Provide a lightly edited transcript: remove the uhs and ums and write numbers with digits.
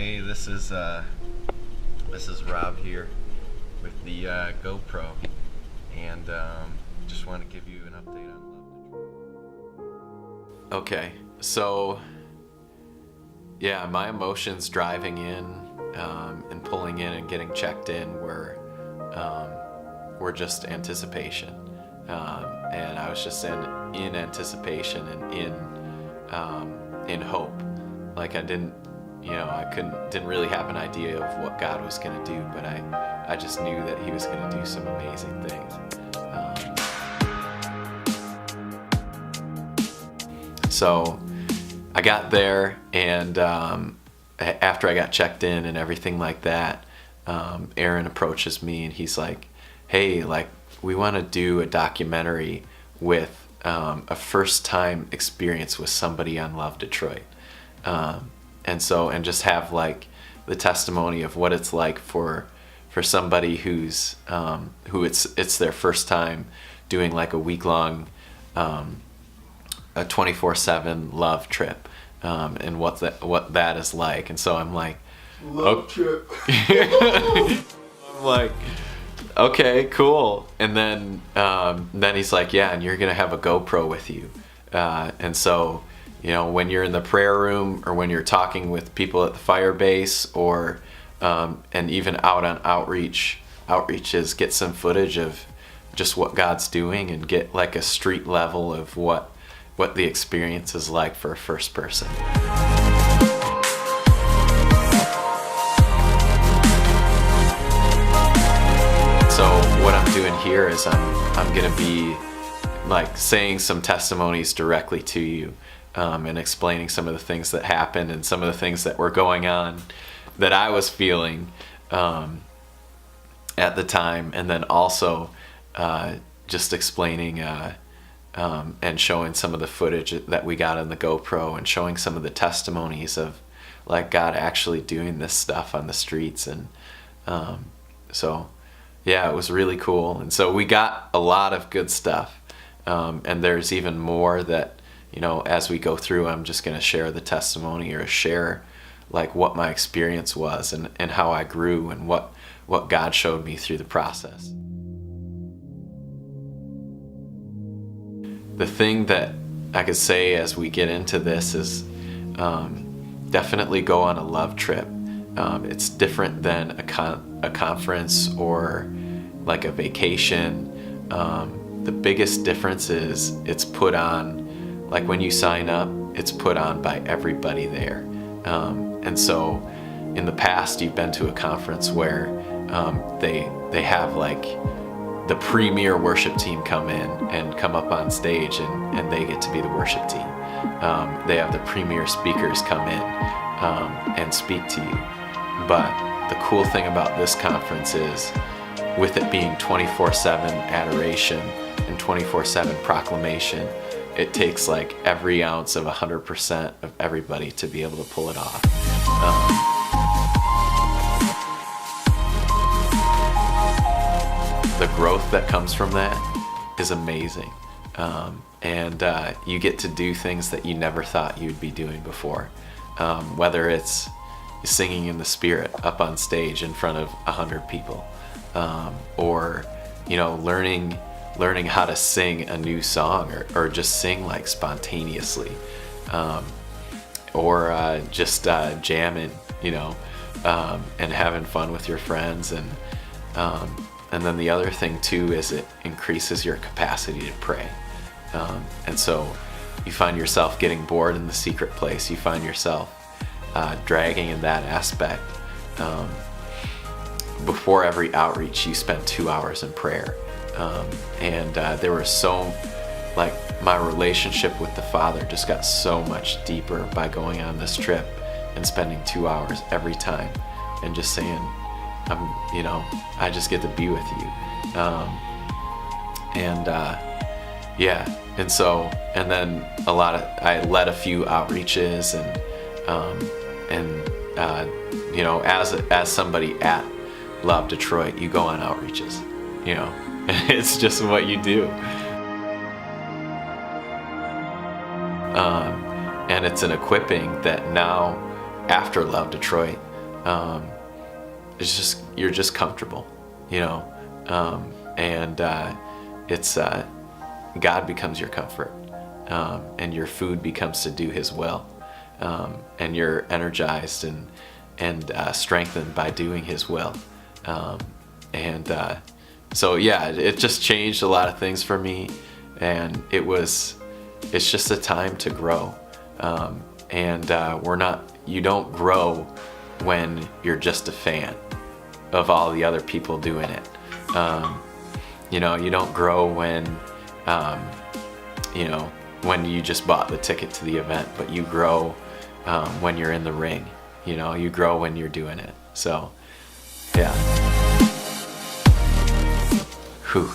Hey, this is Rob here with the GoPro, and just want to give you an update on Love Detroit. Okay, so yeah, my emotions driving in and pulling in and getting checked in were just anticipation, and I was just in anticipation and in hope. Like I didn't really have an idea of what God was going to do, but I just knew that He was going to do some amazing things. So I got there, and after I got checked in and everything like that, Aaron approaches me and he's like, "Hey, like we want to do a documentary with a first-time experience with somebody on Love Detroit." And just have like the testimony of what it's like for somebody who it's their first time doing like a week-long a 24/7 love trip, and what that is like. And so I'm like, love trip. I'm like, okay, cool. And then he's like, yeah, and you're gonna have a GoPro with you, and so, you know, when you're in the prayer room or when you're talking with people at the fire base, or and even out on outreaches, get some footage of just what God's doing and get like a street level of what the experience is like for a first person. So what I'm doing here is I'm gonna be like saying some testimonies directly to you, and explaining some of the things that happened and some of the things that were going on that I was feeling at the time, and then also just explaining and showing some of the footage that we got on the GoPro, and showing some of the testimonies of like God actually doing this stuff on the streets. And so yeah, it was really cool. And so we got a lot of good stuff, and there's even more that, you know, as we go through, I'm just going to share the testimony, or share like what my experience was, and how I grew, and what God showed me through the process. The thing that I could say as we get into this is definitely go on a love trip. It's different than a conference or like a vacation. The biggest difference is it's put on, like when you sign up, it's put on by everybody there. And so in the past, you've been to a conference where they have like the premier worship team come in and come up on stage, and they get to be the worship team. They have the premier speakers come in and speak to you. But the cool thing about this conference is, with it being 24/7 adoration and 24/7 proclamation, it takes like every ounce of 100% of everybody to be able to pull it off. The growth that comes from that is amazing. And you get to do things that you never thought you'd be doing before. Whether it's singing in the Spirit up on stage in front of 100 people, or, you know, learning how to sing a new song, or just sing like spontaneously, or just jamming, you know, and having fun with your friends. And then the other thing too is it increases your capacity to pray. And so you find yourself getting bored in the secret place. You find yourself dragging in that aspect. Before every outreach, you spend 2 hours in prayer. And there was like my relationship with the Father just got so much deeper by going on this trip and spending 2 hours every time and just saying, I just get to be with you. Yeah. And then I led a few outreaches, you know, as somebody at Love Detroit, you go on outreaches, you know, it's just what you do. And it's an equipping that now, after Love Detroit, um, it's just, you're just comfortable, you know, and it's God becomes your comfort, and your food becomes to do His will, and you're energized and strengthened by doing His will, and so yeah, it just changed a lot of things for me, and it's just a time to grow, and you don't grow when you're just a fan of all the other people doing it. You know, you don't grow when when you just bought the ticket to the event, but you grow when you're in the ring. You know, you grow when you're doing it. So, yeah. Whew.